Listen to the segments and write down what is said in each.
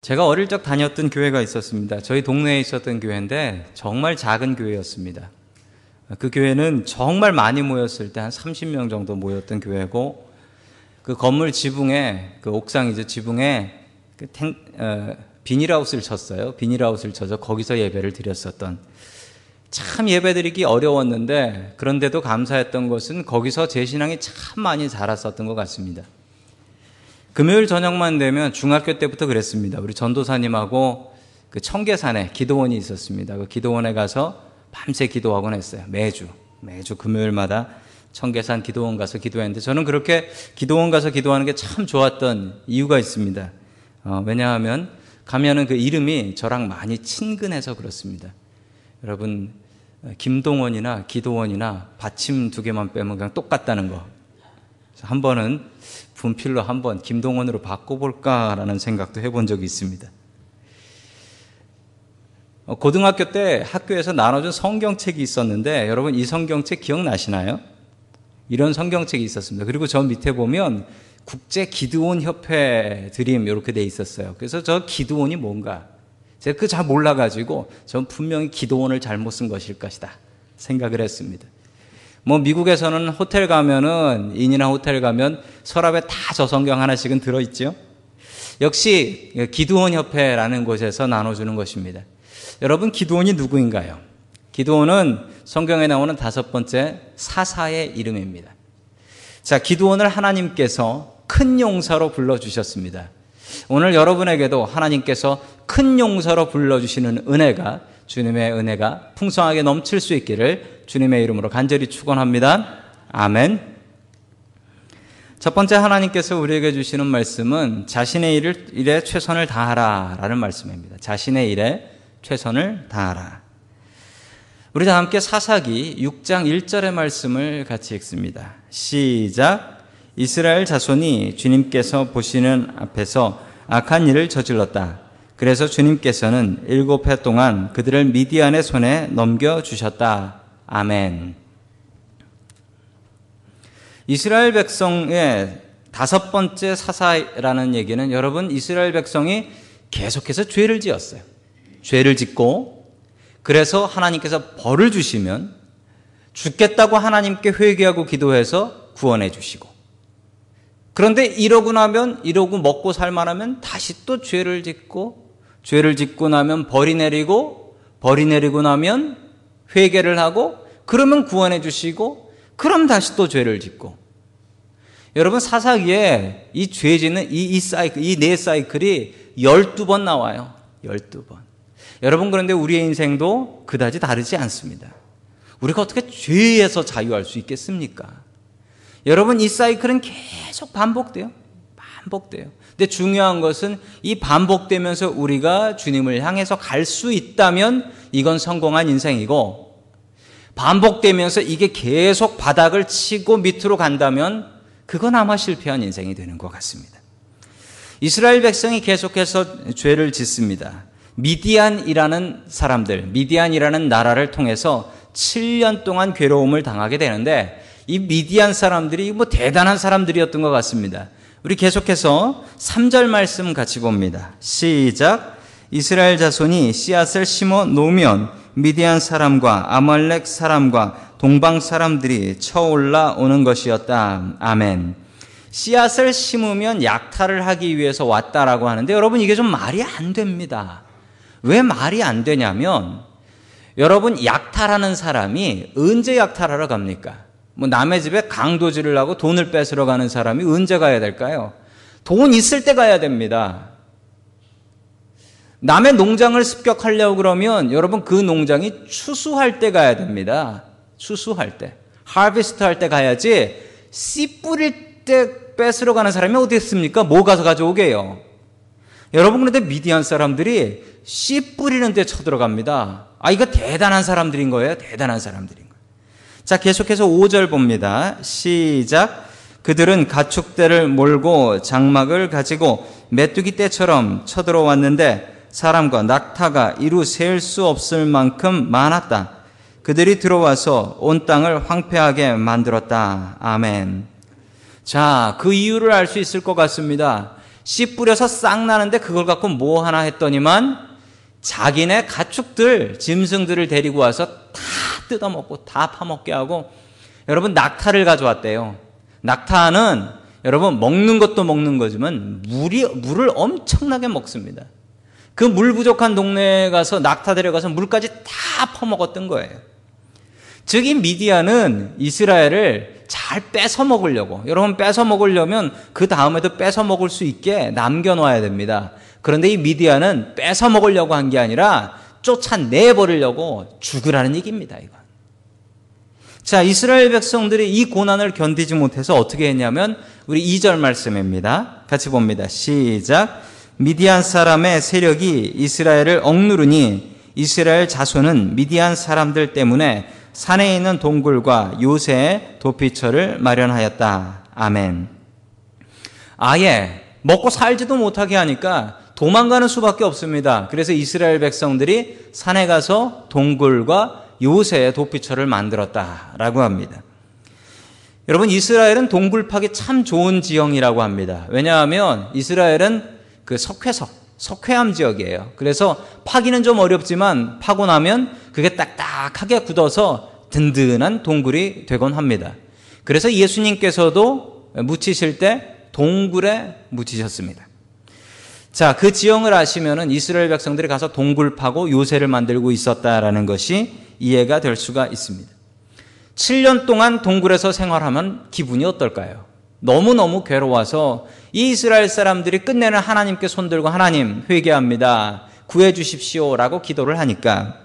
제가 어릴 적 다녔던 교회가 있었습니다. 저희 동네에 있었던 교회인데 정말 작은 교회였습니다. 그 교회는 정말 많이 모였을 때 한 30명 정도 모였던 교회고, 그 건물 지붕에, 그 옥상이죠, 지붕에 비닐하우스를 쳤어요. 비닐하우스를 쳐서 거기서 예배를 드렸었던, 참 예배드리기 어려웠는데 그런데도 감사했던 것은 거기서 제 신앙이 참 많이 자랐었던 것 같습니다. 금요일 저녁만 되면 중학교 때부터 그랬습니다. 우리 전도사님하고 그 청계산에 기도원이 있었습니다. 그 기도원에 가서 밤새 기도하곤 했어요. 매주 금요일마다 청계산 기도원 가서 기도했는데, 저는 그렇게 기도원 가서 기도하는 게 참 좋았던 이유가 있습니다. 왜냐하면 가면은 그 이름이 저랑 많이 친근해서 그렇습니다. 여러분, 김동원이나 기도원이나 받침 두 개만 빼면 그냥 똑같다는 거. 한 번은 분필로 한번 김동원으로 바꿔볼까라는 생각도 해본 적이 있습니다. 고등학교 때 학교에서 나눠준 성경책이 있었는데, 여러분 이 성경책 기억나시나요? 이런 성경책이 있었습니다. 그리고 저 밑에 보면 국제 기드온 협회 드림 이렇게 돼 있었어요. 그래서 저 기드온이 뭔가 제가 그거 잘 몰라가지고 전 분명히 기도원을 잘못 쓴 것일 것이다 생각을 했습니다. 미국에서는 호텔 가면은, 인이나 호텔 가면 서랍에 다 저 성경 하나씩은 들어있죠. 역시 기드온 협회라는 곳에서 나눠주는 것입니다. 여러분, 기드온이 누구인가요? 기드온은 성경에 나오는 5번째 사사의 이름입니다. 자, 기드온을 하나님께서 큰 용사로 불러주셨습니다. 오늘 여러분에게도 하나님께서 큰 용사로 불러주시는 은혜가, 주님의 은혜가 풍성하게 넘칠 수 있기를 주님의 이름으로 간절히 축원합니다. 아멘. 첫 번째, 하나님께서 우리에게 주시는 말씀은 자신의 일에 최선을 다하라 라는 말씀입니다. 자신의 일에 최선을 다하라. 우리 다 함께 사사기 6장 1절의 말씀을 같이 읽습니다. 시작. 이스라엘 자손이 주님께서 보시는 앞에서 악한 일을 저질렀다. 그래서 주님께서는 7해 동안 그들을 미디안의 손에 넘겨주셨다. 아멘. 이스라엘 백성의 5번째 사사라는 얘기는, 여러분, 이스라엘 백성이 계속해서 죄를 지었어요. 죄를 짓고, 그래서 하나님께서 벌을 주시면 죽겠다고 하나님께 회개하고 기도해서 구원해 주시고, 그런데 이러고 먹고 살만하면 다시 또 죄를 짓고, 죄를 짓고 나면 벌이 내리고 나면 회개를 하고, 그러면 구원해 주시고, 그럼 다시 또 죄를 짓고. 여러분, 사사기에 이 죄 짓는 이 네 사이클이 12번 나와요. 12번. 여러분, 그런데 우리의 인생도 그다지 다르지 않습니다. 우리가 어떻게 죄에서 자유할 수 있겠습니까? 여러분, 이 사이클은 계속 반복돼요. 근데 중요한 것은 이 반복되면서 우리가 주님을 향해서 갈 수 있다면 이건 성공한 인생이고, 반복되면서 이게 계속 바닥을 치고 밑으로 간다면 그건 아마 실패한 인생이 되는 것 같습니다. 이스라엘 백성이 계속해서 죄를 짓습니다. 미디안이라는 나라를 통해서 7년 동안 괴로움을 당하게 되는데, 이 미디안 사람들이 대단한 사람들이었던 것 같습니다. 우리 계속해서 3절 말씀 같이 봅니다. 시작. 이스라엘 자손이 씨앗을 심어 놓으면 미디안 사람과 아말렉 사람과 동방 사람들이 쳐올라 오는 것이었다. 아멘. 씨앗을 심으면 약탈을 하기 위해서 왔다라고 하는데, 여러분, 이게 좀 말이 안 됩니다. 왜 말이 안 되냐면, 여러분, 약탈하는 사람이 언제 약탈하러 갑니까? 남의 집에 강도질을 하고 돈을 뺏으러 가는 사람이 언제 가야 될까요? 돈 있을 때 가야 됩니다. 남의 농장을 습격하려고 그러면 여러분, 그 농장이 추수할 때 가야 됩니다. 추수할 때, 하비스트 할 때 가야지, 씨 뿌릴 때 뺏으러 가는 사람이 어디 있습니까? 뭐 가서 가져오게요. 여러분, 그런데 미디안 사람들이 씨 뿌리는 데 쳐들어갑니다. 이거 대단한 사람들인 거예요. 대단한 사람들인 거예요. 자, 계속해서 5절 봅니다. 시작. 그들은 가축대를 몰고 장막을 가지고 메뚜기 떼처럼 쳐들어왔는데 사람과 낙타가 이루 셀 수 없을 만큼 많았다. 그들이 들어와서 온 땅을 황폐하게 만들었다. 아멘. 자, 그 이유를 알 수 있을 것 같습니다. 씨 뿌려서 싹 나는데 그걸 갖고 뭐 하나 했더니만 자기네 가축들, 짐승들을 데리고 와서 다 뜯어먹고 다 파먹게 하고, 여러분 낙타를 가져왔대요. 낙타는 여러분 먹는 것도 먹는 거지만 물을 엄청나게 먹습니다. 그 물 부족한 동네에 가서 낙타 데려가서 물까지 다 퍼먹었던 거예요. 즉 이 미디안은 이스라엘을 잘 뺏어 먹으려고, 여러분 뺏어 먹으려면 그 다음에도 뺏어 먹을 수 있게 남겨놔야 됩니다. 그런데 이 미디안은 뺏어 먹으려고 한 게 아니라 쫓아내버리려고 죽으라는 얘기입니다. 이건. 자, 이스라엘 백성들이 이 고난을 견디지 못해서 어떻게 했냐면 우리 2절 말씀입니다. 같이 봅니다. 시작. 미디안 사람의 세력이 이스라엘을 억누르니 이스라엘 자손은 미디안 사람들 때문에 산에 있는 동굴과 요새의 도피처를 마련하였다. 아멘. 아예 먹고 살지도 못하게 하니까 도망가는 수밖에 없습니다. 그래서 이스라엘 백성들이 산에 가서 동굴과 요새의 도피처를 만들었다라고 합니다. 여러분, 이스라엘은 동굴 파기 참 좋은 지형이라고 합니다. 왜냐하면 이스라엘은 그 석회암 지역이에요. 그래서 파기는 좀 어렵지만 파고 나면 그게 딱딱하게 굳어서 든든한 동굴이 되곤 합니다. 그래서 예수님께서도 묻히실 때 동굴에 묻히셨습니다. 자, 그 지형을 아시면은 이스라엘 백성들이 가서 동굴 파고 요새를 만들고 있었다라는 것이 이해가 될 수가 있습니다. 7년 동안 동굴에서 생활하면 기분이 어떨까요? 너무너무 괴로워서 이 이스라엘 사람들이 끝내는 하나님께 손들고 하나님 회개합니다. 구해 주십시오라고 기도를 하니까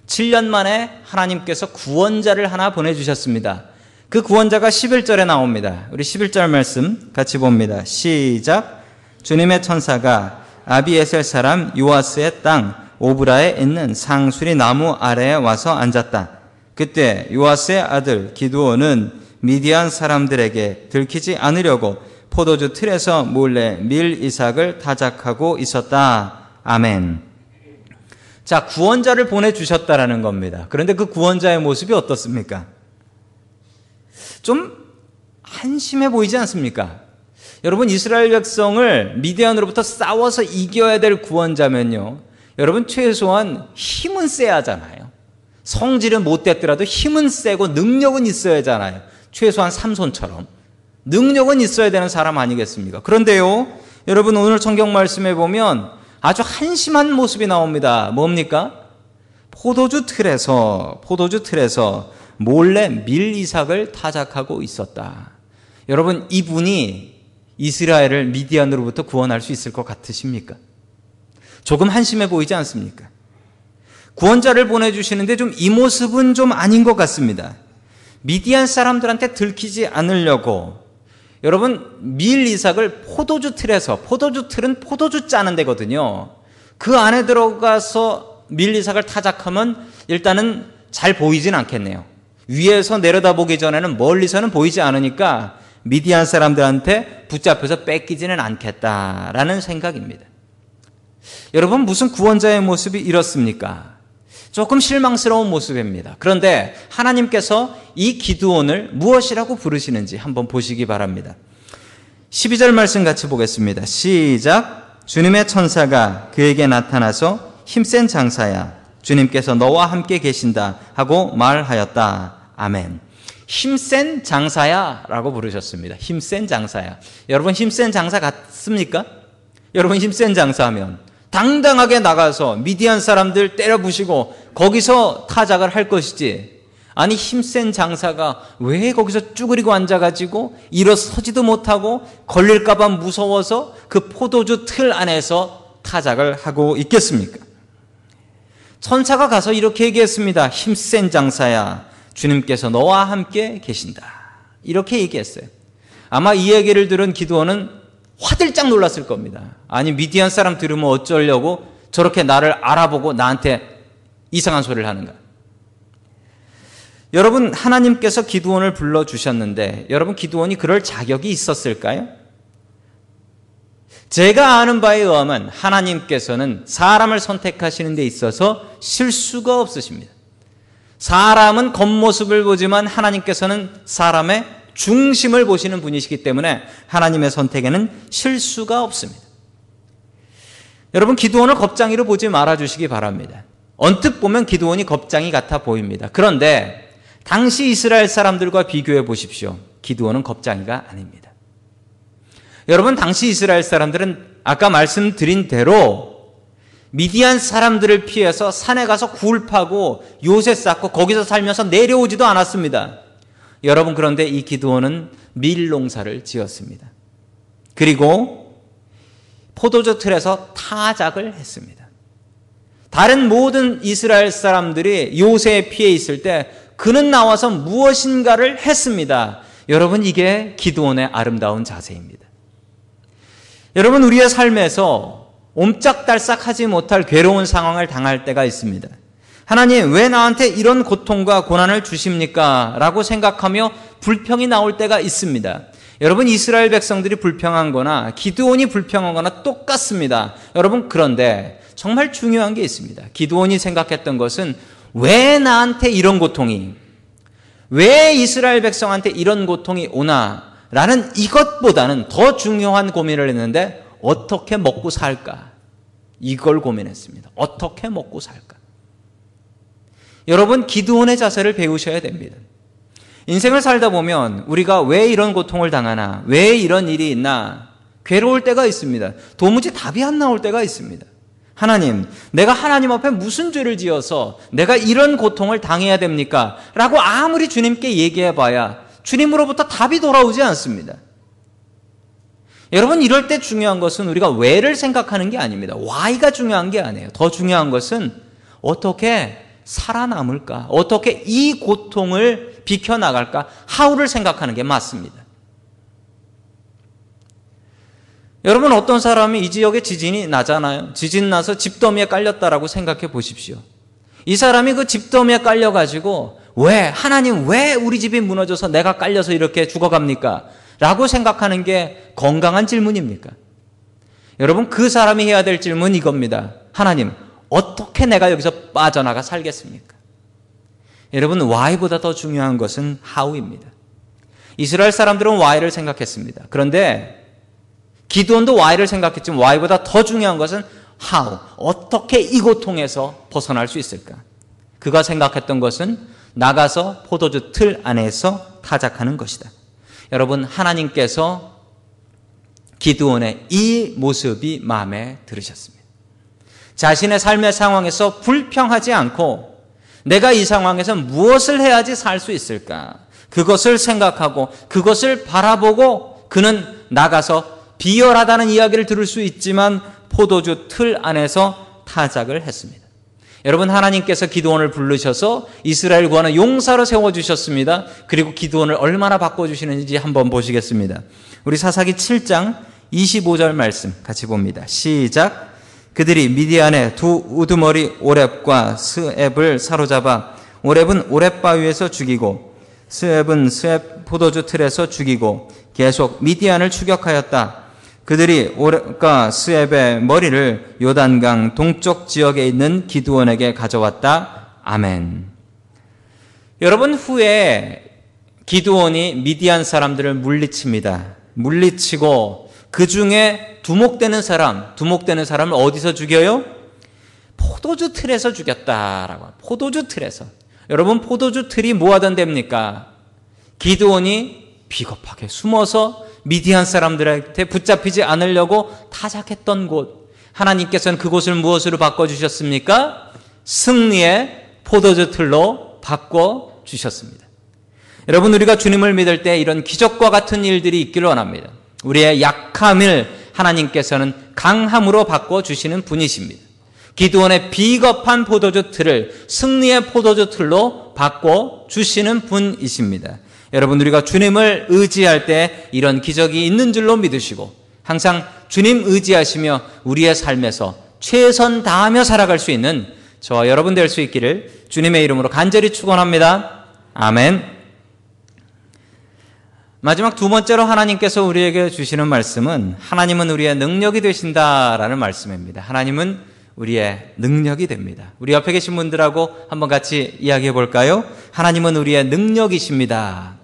7년 만에 하나님께서 구원자를 하나 보내주셨습니다. 그 구원자가 11절에 나옵니다. 우리 11절 말씀 같이 봅니다. 시작. 주님의 천사가 아비에셀 사람 요아스의 땅 오브라에 있는 상수리 나무 아래에 와서 앉았다. 그때 요아스의 아들 기드온은 미디안 사람들에게 들키지 않으려고 포도주 틀에서 몰래 밀 이삭을 타작하고 있었다. 아멘. 자, 구원자를 보내주셨다라는 겁니다. 그런데 그 구원자의 모습이 어떻습니까? 좀 한심해 보이지 않습니까? 여러분, 이스라엘 백성을 미디안으로부터 싸워서 이겨야 될 구원자면요, 여러분 최소한 힘은 세야 하잖아요. 성질은 못 됐더라도 힘은 세고 능력은 있어야 하잖아요. 최소한 삼손처럼 능력은 있어야 되는 사람 아니겠습니까? 그런데요, 여러분 오늘 성경 말씀에 보면 아주 한심한 모습이 나옵니다. 뭡니까? 포도주 틀에서 몰래 밀 이삭을 타작하고 있었다. 여러분, 이분이 이스라엘을 미디안으로부터 구원할 수 있을 것 같으십니까? 조금 한심해 보이지 않습니까? 구원자를 보내주시는데 좀 이 모습은 좀 아닌 것 같습니다. 미디안 사람들한테 들키지 않으려고, 여러분 밀 이삭을 포도주 틀에서, 포도주 틀은 포도주 짜는 데거든요. 그 안에 들어가서 밀 이삭을 타작하면 일단은 잘 보이진 않겠네요. 위에서 내려다보기 전에는 멀리서는 보이지 않으니까 미디안 사람들한테 붙잡혀서 뺏기지는 않겠다라는 생각입니다. 여러분, 무슨 구원자의 모습이 이렇습니까? 조금 실망스러운 모습입니다. 그런데 하나님께서 이 기드온을 무엇이라고 부르시는지 한번 보시기 바랍니다. 12절 말씀 같이 보겠습니다. 시작. 주님의 천사가 그에게 나타나서 힘센 장사야, 주님께서 너와 함께 계신다 하고 말하였다. 아멘. 힘센 장사야 라고 부르셨습니다. 힘센 장사야. 여러분, 힘센 장사 같습니까? 여러분, 힘센 장사하면 당당하게 나가서 미디안 사람들 때려 부시고 거기서 타작을 할 것이지, 아니 힘센 장사가 왜 거기서 쭈그리고 앉아가지고 일어서지도 못하고 걸릴까봐 무서워서 그 포도주 틀 안에서 타작을 하고 있겠습니까? 천사가 가서 이렇게 얘기했습니다. 힘센 장사야, 주님께서 너와 함께 계신다. 이렇게 얘기했어요. 아마 이 얘기를 들은 기드온은 화들짝 놀랐을 겁니다. 아니, 미디안 사람 들으면 어쩌려고 저렇게 나를 알아보고 나한테 이상한 소리를 하는가. 여러분, 하나님께서 기드온을 불러주셨는데 여러분, 기드온이 그럴 자격이 있었을까요? 제가 아는 바에 의하면 하나님께서는 사람을 선택하시는 데 있어서 실수가 없으십니다. 사람은 겉모습을 보지만 하나님께서는 사람의 중심을 보시는 분이시기 때문에 하나님의 선택에는 실수가 없습니다. 여러분, 기드온을 겁쟁이로 보지 말아주시기 바랍니다. 언뜻 보면 기드온이 겁쟁이 같아 보입니다. 그런데 당시 이스라엘 사람들과 비교해 보십시오. 기드온은 겁쟁이가 아닙니다. 여러분, 당시 이스라엘 사람들은 아까 말씀드린 대로 미디안 사람들을 피해서 산에 가서 굴 파고 요새 쌓고 거기서 살면서 내려오지도 않았습니다. 여러분, 그런데 이 기드온은 밀농사를 지었습니다. 그리고 포도주 틀에서 타작을 했습니다. 다른 모든 이스라엘 사람들이 요새에 피해 있을 때 그는 나와서 무엇인가를 했습니다. 여러분, 이게 기드온의 아름다운 자세입니다. 여러분, 우리의 삶에서 옴짝달싹하지 못할 괴로운 상황을 당할 때가 있습니다. 하나님, 왜 나한테 이런 고통과 고난을 주십니까? 라고 생각하며 불평이 나올 때가 있습니다. 여러분, 이스라엘 백성들이 불평한 거나 기드온이 불평한 거나 똑같습니다. 여러분, 그런데 정말 중요한 게 있습니다. 기드온이 생각했던 것은 왜 나한테 이런 고통이, 왜 이스라엘 백성한테 이런 고통이 오나 라는 이것보다는 더 중요한 고민을 했는데 어떻게 먹고 살까? 이걸 고민했습니다. 어떻게 먹고 살까? 여러분, 기드온의 자세를 배우셔야 됩니다. 인생을 살다 보면 우리가 왜 이런 고통을 당하나, 왜 이런 일이 있나 괴로울 때가 있습니다. 도무지 답이 안 나올 때가 있습니다. 하나님, 내가 하나님 앞에 무슨 죄를 지어서 내가 이런 고통을 당해야 됩니까? 라고 아무리 주님께 얘기해봐야 주님으로부터 답이 돌아오지 않습니다. 여러분, 이럴 때 중요한 것은 우리가 왜를 생각하는 게 아닙니다. why가 중요한 게 아니에요. 더 중요한 것은 어떻게 살아남을까? 어떻게 이 고통을 비켜나갈까? how를 생각하는 게 맞습니다. 여러분, 어떤 사람이 이 지역에 지진이 나잖아요. 지진 나서 집더미에 깔렸다라고 생각해 보십시오. 이 사람이 그 집더미에 깔려가지고 하나님 왜 우리 집이 무너져서 내가 깔려서 이렇게 죽어갑니까? 라고 생각하는 게 건강한 질문입니까? 여러분, 그 사람이 해야 될 질문은 이겁니다. 하나님, 어떻게 내가 여기서 빠져나가 살겠습니까? 여러분, why보다 더 중요한 것은 how입니다. 이스라엘 사람들은 why를 생각했습니다. 그런데 기드온도 why를 생각했지만 why보다 더 중요한 것은 how, 어떻게 이 고통에서 벗어날 수 있을까? 그가 생각했던 것은 나가서 포도주 틀 안에서 타작하는 것이다. 여러분, 하나님께서 기드온의 이 모습이 마음에 들으셨습니다. 자신의 삶의 상황에서 불평하지 않고 내가 이 상황에서 무엇을 해야지 살 수 있을까? 그것을 생각하고 그것을 바라보고 그는 나가서 비열하다는 이야기를 들을 수 있지만 포도주 틀 안에서 타작을 했습니다. 여러분, 하나님께서 기드온을 부르셔서 이스라엘 구하는 용사로 세워주셨습니다. 그리고 기드온을 얼마나 바꿔주시는지 한번 보시겠습니다. 우리 사사기 7장 25절 말씀 같이 봅니다. 시작. 그들이 미디안의 두 우두머리 오렙과 스앱을 사로잡아 오렙은 오렙바위에서 죽이고 스앱은 스앱 포도주 틀에서 죽이고 계속 미디안을 추격하였다. 그들이 오렙과 스앱의 머리를 요단강 동쪽 지역에 있는 기드온에게 가져왔다. 아멘. 여러분, 후에 기드온이 미디안 사람들을 물리칩니다. 물리치고 그 중에 두목되는 사람을 어디서 죽여요? 포도주 틀에서 죽였다라고. 포도주 틀에서. 여러분, 포도주 틀이 뭐 하던 데입니까? 기드온이 비겁하게 숨어서 미디안 사람들한테 붙잡히지 않으려고 타작했던 곳. 하나님께서는 그곳을 무엇으로 바꿔주셨습니까? 승리의 포도주 틀로 바꿔주셨습니다. 여러분, 우리가 주님을 믿을 때 이런 기적과 같은 일들이 있기를 원합니다. 우리의 약함을 하나님께서는 강함으로 바꿔주시는 분이십니다. 기드온의 비겁한 포도주 틀을 승리의 포도주 틀로 바꿔주시는 분이십니다. 여러분, 우리가 주님을 의지할 때 이런 기적이 있는 줄로 믿으시고 항상 주님 의지하시며 우리의 삶에서 최선 다하며 살아갈 수 있는 저와 여러분 될 수 있기를 주님의 이름으로 간절히 축원합니다. 아멘. 마지막 두 번째로 하나님께서 우리에게 주시는 말씀은 하나님은 우리의 능력이 되신다라는 말씀입니다. 하나님은 우리의 능력이 됩니다. 우리 옆에 계신 분들하고 한번 같이 이야기해 볼까요? 하나님은 우리의 능력이십니다.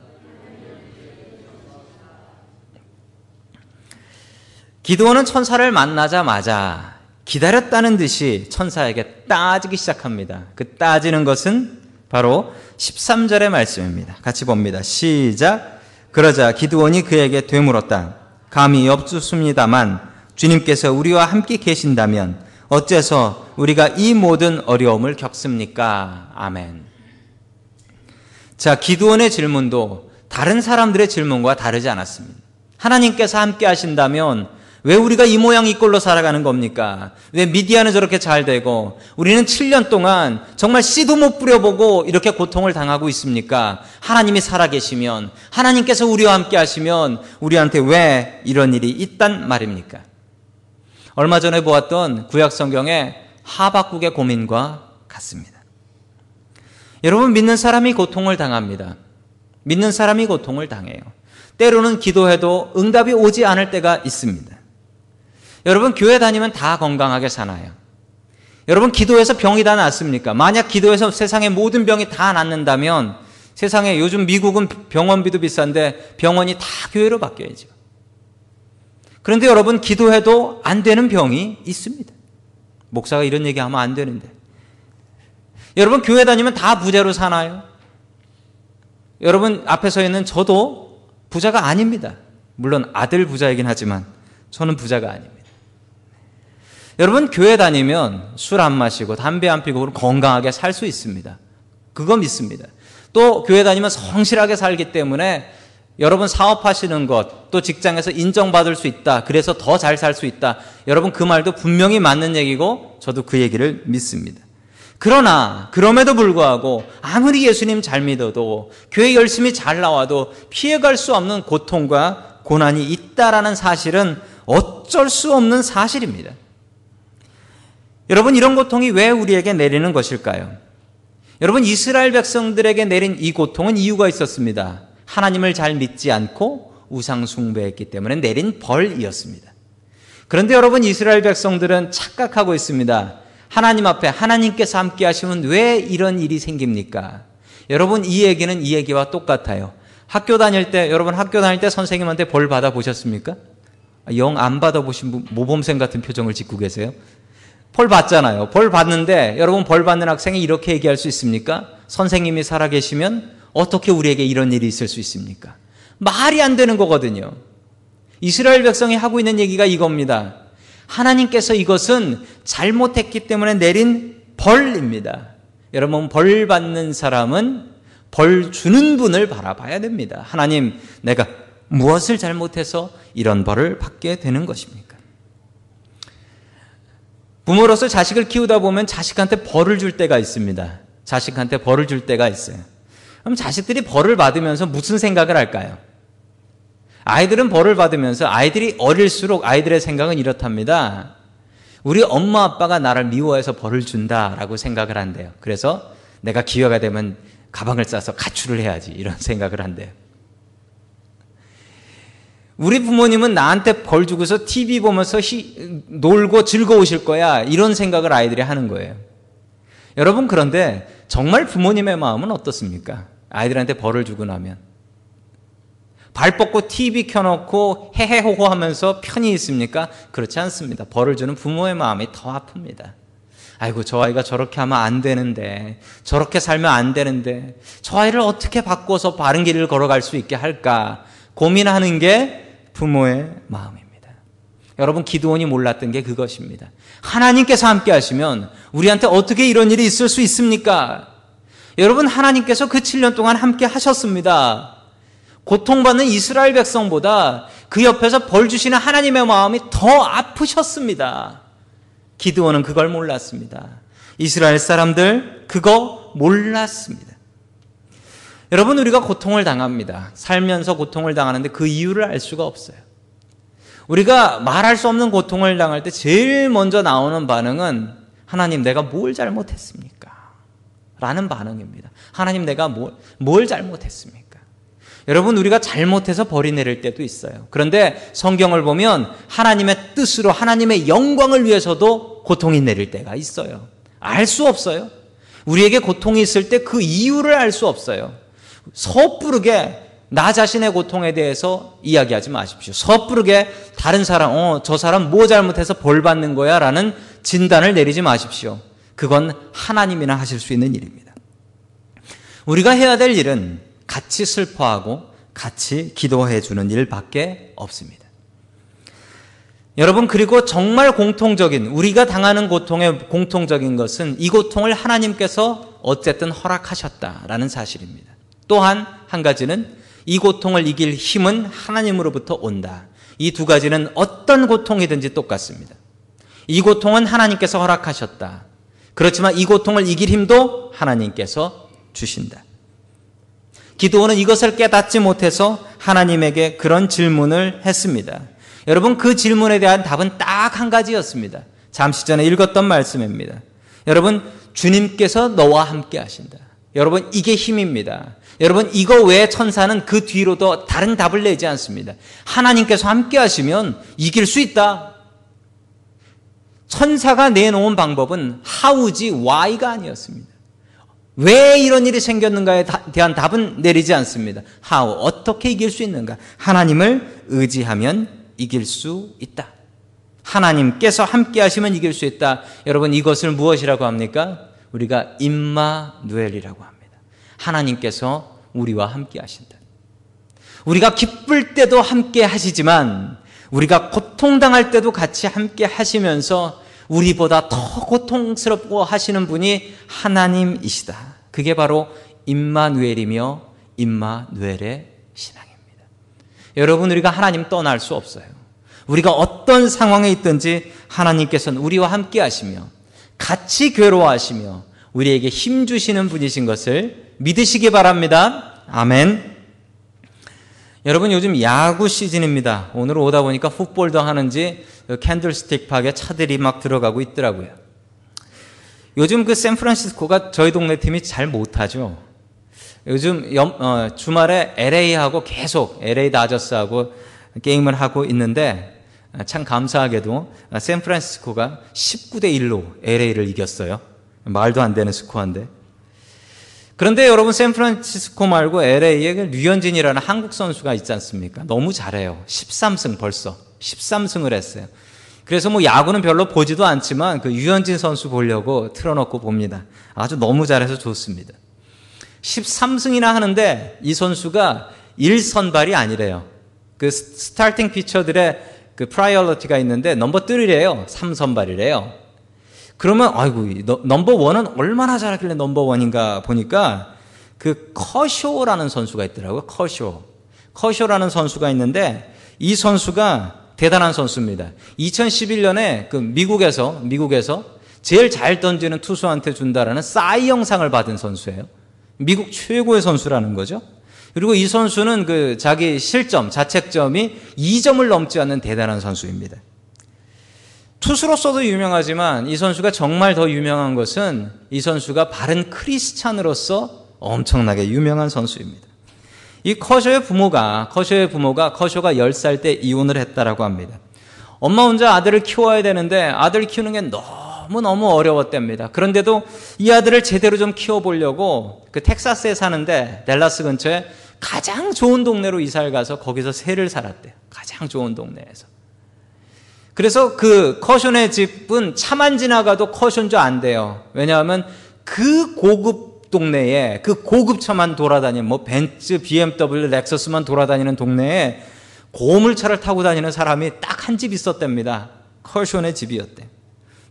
기드온은 천사를 만나자마자 기다렸다는 듯이 천사에게 따지기 시작합니다. 그 따지는 것은 바로 13절의 말씀입니다. 같이 봅니다. 시작. 그러자 기드온이 그에게 되물었다. 감히 없습니다만 주님께서 우리와 함께 계신다면 어째서 우리가 이 모든 어려움을 겪습니까? 아멘. 자, 기드온의 질문도 다른 사람들의 질문과 다르지 않았습니다. 하나님께서 함께 하신다면 왜 우리가 이 모양 이 꼴로 살아가는 겁니까? 왜 미디안은 저렇게 잘 되고 우리는 7년 동안 정말 씨도 못 뿌려보고 이렇게 고통을 당하고 있습니까? 하나님이 살아계시면, 하나님께서 우리와 함께 하시면 우리한테 왜 이런 일이 있단 말입니까? 얼마 전에 보았던 구약 성경의 하박국의 고민과 같습니다. 여러분, 믿는 사람이 고통을 당합니다. 믿는 사람이 고통을 당해요. 때로는 기도해도 응답이 오지 않을 때가 있습니다. 여러분, 교회 다니면 다 건강하게 사나요? 여러분, 기도해서 병이 다 낫습니까? 만약 기도해서 세상의 모든 병이 다 낫는다면 세상에 요즘 미국은 병원비도 비싼데 병원이 다 교회로 바뀌어야죠. 그런데 여러분, 기도해도 안 되는 병이 있습니다. 목사가 이런 얘기하면 안 되는데. 여러분, 교회 다니면 다 부자로 사나요? 여러분, 앞에 서 있는 저도 부자가 아닙니다. 물론 아들 부자이긴 하지만 저는 부자가 아닙니다. 여러분, 교회 다니면 술 안 마시고 담배 안 피고 건강하게 살 수 있습니다. 그거 믿습니다. 또 교회 다니면 성실하게 살기 때문에 여러분 사업하시는 것, 또 직장에서 인정받을 수 있다. 그래서 더 잘 살 수 있다. 여러분, 그 말도 분명히 맞는 얘기고 저도 그 얘기를 믿습니다. 그러나 그럼에도 불구하고 아무리 예수님 잘 믿어도 교회 열심히 잘 나와도 피해갈 수 없는 고통과 고난이 있다라는 사실은 어쩔 수 없는 사실입니다. 여러분, 이런 고통이 왜 우리에게 내리는 것일까요? 여러분, 이스라엘 백성들에게 내린 이 고통은 이유가 있었습니다. 하나님을 잘 믿지 않고 우상 숭배했기 때문에 내린 벌이었습니다. 그런데 여러분, 이스라엘 백성들은 착각하고 있습니다. 하나님 앞에 하나님께서 함께 하시면 왜 이런 일이 생깁니까? 여러분, 이 얘기는 이 얘기와 똑같아요. 학교 다닐 때, 여러분 학교 다닐 때 선생님한테 벌 받아보셨습니까? 영 안 받아보신 분, 모범생 같은 표정을 짓고 계세요. 벌 받잖아요. 벌 받는데 여러분, 벌 받는 학생이 이렇게 얘기할 수 있습니까? 선생님이 살아계시면 어떻게 우리에게 이런 일이 있을 수 있습니까? 말이 안 되는 거거든요. 이스라엘 백성이 하고 있는 얘기가 이겁니다. 하나님께서 이것은 잘못했기 때문에 내린 벌입니다. 여러분, 벌 받는 사람은 벌 주는 분을 바라봐야 됩니다. 하나님, 내가 무엇을 잘못해서 이런 벌을 받게 되는 것입니까? 부모로서 자식을 키우다 보면 자식한테 벌을 줄 때가 있습니다. 자식한테 벌을 줄 때가 있어요. 그럼 자식들이 벌을 받으면서 무슨 생각을 할까요? 아이들은 벌을 받으면서 아이들이 어릴수록 아이들의 생각은 이렇답니다. 우리 엄마 아빠가 나를 미워해서 벌을 준다라고 생각을 한대요. 그래서 내가 기회가 되면 가방을 싸서 가출을 해야지, 이런 생각을 한대요. 우리 부모님은 나한테 벌 주고서 TV 보면서 놀고 즐거우실 거야, 이런 생각을 아이들이 하는 거예요. 여러분, 그런데 정말 부모님의 마음은 어떻습니까? 아이들한테 벌을 주고 나면 발 뻗고 TV 켜놓고 헤헤호호 하면서 편히 있습니까? 그렇지 않습니다. 벌을 주는 부모의 마음이 더 아픕니다. 아이고, 저 아이가 저렇게 하면 안 되는데, 저렇게 살면 안 되는데, 저 아이를 어떻게 바꿔서 바른 길을 걸어갈 수 있게 할까 고민하는 게 부모의 마음입니다. 여러분, 기드온이 몰랐던 게 그것입니다. 하나님께서 함께 하시면 우리한테 어떻게 이런 일이 있을 수 있습니까? 여러분, 하나님께서 그 7년 동안 함께 하셨습니다. 고통받는 이스라엘 백성보다 그 옆에서 벌 주시는 하나님의 마음이 더 아프셨습니다. 기드온은 그걸 몰랐습니다. 이스라엘 사람들 그거 몰랐습니다. 여러분, 우리가 고통을 당합니다. 살면서 고통을 당하는데 그 이유를 알 수가 없어요. 우리가 말할 수 없는 고통을 당할 때 제일 먼저 나오는 반응은 하나님, 내가 뭘 잘못했습니까? 라는 반응입니다. 하나님, 내가 뭘 잘못했습니까? 여러분, 우리가 잘못해서 벌이 내릴 때도 있어요. 그런데 성경을 보면 하나님의 뜻으로 하나님의 영광을 위해서도 고통이 내릴 때가 있어요. 알 수 없어요. 우리에게 고통이 있을 때 그 이유를 알 수 없어요. 섣부르게 나 자신의 고통에 대해서 이야기하지 마십시오. 섣부르게 다른 사람, 저 사람 뭐 잘못해서 벌 받는 거야 라는 진단을 내리지 마십시오. 그건 하나님이나 하실 수 있는 일입니다. 우리가 해야 될 일은 같이 슬퍼하고 같이 기도해 주는 일밖에 없습니다. 여러분, 그리고 정말 공통적인, 우리가 당하는 고통의 공통적인 것은 이 고통을 하나님께서 어쨌든 허락하셨다라는 사실입니다. 또한 한 가지는 이 고통을 이길 힘은 하나님으로부터 온다. 이 두 가지는 어떤 고통이든지 똑같습니다. 이 고통은 하나님께서 허락하셨다. 그렇지만 이 고통을 이길 힘도 하나님께서 주신다. 기드온은 이것을 깨닫지 못해서 하나님에게 그런 질문을 했습니다. 여러분, 그 질문에 대한 답은 딱 한 가지였습니다. 잠시 전에 읽었던 말씀입니다. 여러분, 주님께서 너와 함께 하신다. 여러분, 이게 힘입니다. 여러분, 이거 외에 천사는 그 뒤로도 다른 답을 내지 않습니다. 하나님께서 함께 하시면 이길 수 있다. 천사가 내놓은 방법은 how지 why가 아니었습니다. 왜 이런 일이 생겼는가에 대한 답은 내리지 않습니다. how, 어떻게 이길 수 있는가? 하나님을 의지하면 이길 수 있다. 하나님께서 함께 하시면 이길 수 있다. 여러분, 이것을 무엇이라고 합니까? 우리가 임마누엘이라고 합니다. 하나님께서 우리와 함께 하신다. 우리가 기쁠 때도 함께 하시지만 우리가 고통당할 때도 같이 함께 하시면서 우리보다 더 고통스럽고 하시는 분이 하나님이시다. 그게 바로 임마누엘이며 임마누엘의 신앙입니다. 여러분, 우리가 하나님 떠날 수 없어요. 우리가 어떤 상황에 있든지 하나님께서는 우리와 함께 하시며 같이 괴로워하시며 우리에게 힘 주시는 분이신 것을 믿으시기 바랍니다. 아멘. 여러분, 요즘 야구 시즌입니다. 오늘 오다 보니까 풋볼도 하는지 캔들스틱 팍에 차들이 막 들어가고 있더라고요. 요즘 그 샌프란시스코가 저희 동네 팀이 잘 못하죠. 요즘 주말에 LA하고 계속 LA 다저스하고 게임을 하고 있는데 참 감사하게도 샌프란시스코가 19대 1로 LA를 이겼어요. 말도 안 되는 스코어인데. 그런데 여러분, 샌프란시스코 말고 LA에 류현진이라는 한국 선수가 있지 않습니까? 너무 잘해요. 13승 벌써. 13승을 했어요. 그래서 뭐 야구는 별로 보지도 않지만 그 류현진 선수 보려고 틀어놓고 봅니다. 아주 너무 잘해서 좋습니다. 13승이나 하는데 이 선수가 1선발이 아니래요. 그 스타팅 피처들의 그 프라이어리티가 있는데 넘버 3래요. 3선발이래요. 그러면 아이고, 넘버 원은 얼마나 잘하길래 넘버 원인가 보니까 그 커쇼라는 선수가 있더라고요. 커쇼라는 선수가 있는데 이 선수가 대단한 선수입니다. 2011년에 그 미국에서 제일 잘 던지는 투수한테 준다라는 싸이 영상을 받은 선수예요. 미국 최고의 선수라는 거죠. 그리고 이 선수는 그 자기 실점, 자책점이 2점을 넘지 않는 대단한 선수입니다. 투수로서도 유명하지만 이 선수가 정말 더 유명한 것은 이 선수가 바른 크리스찬으로서 엄청나게 유명한 선수입니다. 이 커쇼의 부모가 커쇼가 10살 때 이혼을 했다라고 합니다. 엄마 혼자 아들을 키워야 되는데 아들 키우는 게 너무너무 어려웠답니다. 그런데도 이 아들을 제대로 좀 키워보려고 그 텍사스에 사는데 댈러스 근처에 가장 좋은 동네로 이사를 가서 거기서 새를 살았대요. 가장 좋은 동네에서. 그래서 그 커쇼네 집은 차만 지나가도 커쇼인 안 돼요. 왜냐하면 그 고급 동네에 그 고급차만 돌아다니는 뭐 벤츠, BMW, 렉서스만 돌아다니는 동네에 고물차를 타고 다니는 사람이 딱 한 집 있었답니다. 커쇼네 집이었대요.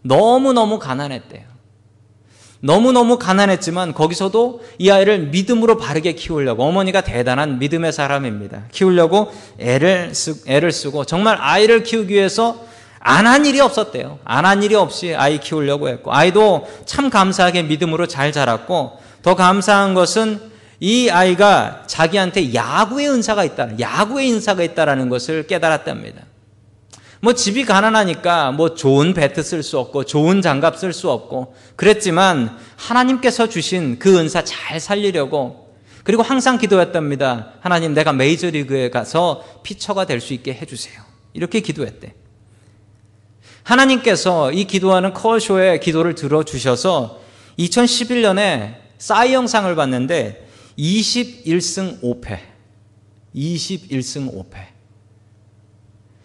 너무너무 가난했대요. 너무너무 가난했지만 거기서도 이 아이를 믿음으로 바르게 키우려고, 어머니가 대단한 믿음의 사람입니다. 키우려고 애를 쓰고 정말 아이를 키우기 위해서 안 한 일이 없었대요. 안 한 일이 없이 아이 키우려고 했고, 아이도 참 감사하게 믿음으로 잘 자랐고, 더 감사한 것은 이 아이가 자기한테 야구의 은사가 있다라는 것을 깨달았답니다. 뭐 집이 가난하니까 뭐 좋은 배트 쓸 수 없고 좋은 장갑 쓸 수 없고 그랬지만 하나님께서 주신 그 은사 잘 살리려고, 그리고 항상 기도했답니다. 하나님, 내가 메이저리그에 가서 피처가 될 수 있게 해주세요. 이렇게 기도했대. 하나님께서 이 기도하는 커쇼의 기도를 들어주셔서 2011년에 싸이 영상을 봤는데 21승 5패.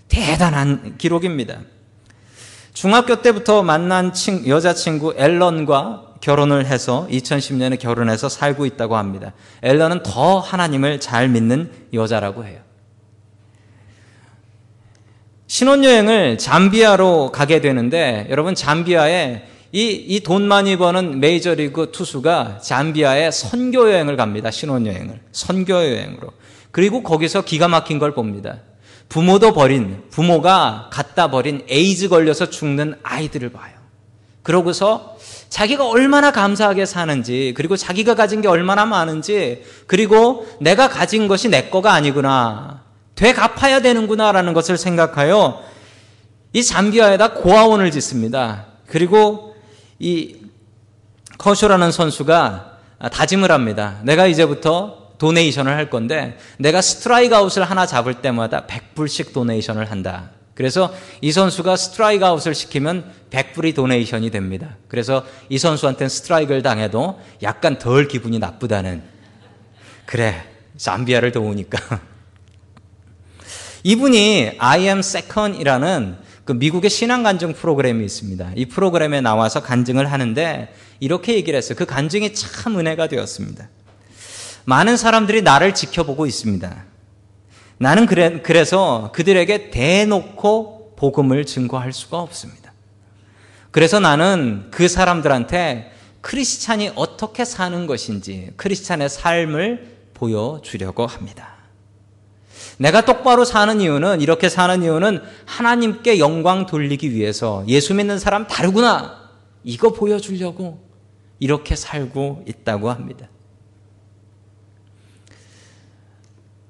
대단한 기록입니다. 중학교 때부터 만난 여자친구 앨런과 결혼을 해서 2010년에 결혼해서 살고 있다고 합니다. 앨런은 더 하나님을 잘 믿는 여자라고 해요. 신혼여행을 잠비아로 가게 되는데 여러분 잠비아에 이 돈 많이 버는 메이저리그 투수가 잠비아에 선교여행을 갑니다. 신혼여행을. 선교여행으로. 그리고 거기서 기가 막힌 걸 봅니다. 부모가 갖다 버린 에이즈 걸려서 죽는 아이들을 봐요. 그러고서 자기가 얼마나 감사하게 사는지, 그리고 자기가 가진 게 얼마나 많은지, 그리고 내가 가진 것이 내 거가 아니구나, 되갚아야 되는구나라는 것을 생각하여 이 잠비아에다 고아원을 짓습니다. 그리고 이 커쇼라는 선수가 다짐을 합니다. 내가 이제부터 도네이션을 할 건데 내가 스트라이크 아웃을 하나 잡을 때마다 100불씩 도네이션을 한다. 그래서 이 선수가 스트라이크 아웃을 시키면 100불이 도네이션이 됩니다. 그래서 이 선수한테는 스트라이크를 당해도 약간 덜 기분이 나쁘다는, 그래 잠비아를 도우니까. 이분이 I am second이라는 그 미국의 신앙 간증 프로그램이 있습니다. 이 프로그램에 나와서 간증을 하는데 이렇게 얘기를 했어요. 그 간증이 참 은혜가 되었습니다. 많은 사람들이 나를 지켜보고 있습니다. 나는 그래서 그들에게 대놓고 복음을 증거할 수가 없습니다. 그래서 나는 그 사람들한테 크리스찬이 어떻게 사는 것인지, 크리스찬의 삶을 보여주려고 합니다. 내가 똑바로 사는 이유는, 이렇게 사는 이유는 하나님께 영광 돌리기 위해서 예수 믿는 사람 다르구나, 이거 보여주려고 이렇게 살고 있다고 합니다.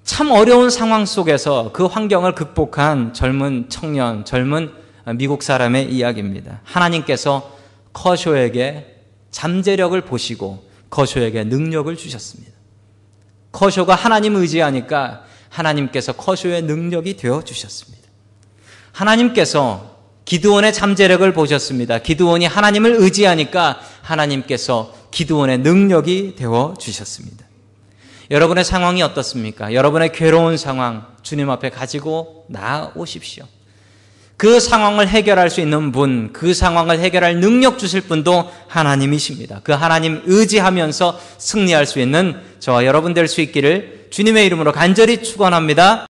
참 어려운 상황 속에서 그 환경을 극복한 젊은 청년, 젊은 미국 사람의 이야기입니다. 하나님께서 커쇼에게 잠재력을 보시고 커쇼에게 능력을 주셨습니다. 커쇼가 하나님 의지하니까 하나님께서 커쇼의 능력이 되어 주셨습니다. 하나님께서 기드온의 잠재력을 보셨습니다. 기드온이 하나님을 의지하니까 하나님께서 기드온의 능력이 되어 주셨습니다. 여러분의 상황이 어떻습니까? 여러분의 괴로운 상황 주님 앞에 가지고 나아오십시오. 그 상황을 해결할 수 있는 분, 그 상황을 해결할 능력 주실 분도 하나님이십니다. 그 하나님 의지하면서 승리할 수 있는 저와 여러분 될 수 있기를 주님의 이름으로 간절히 축원합니다.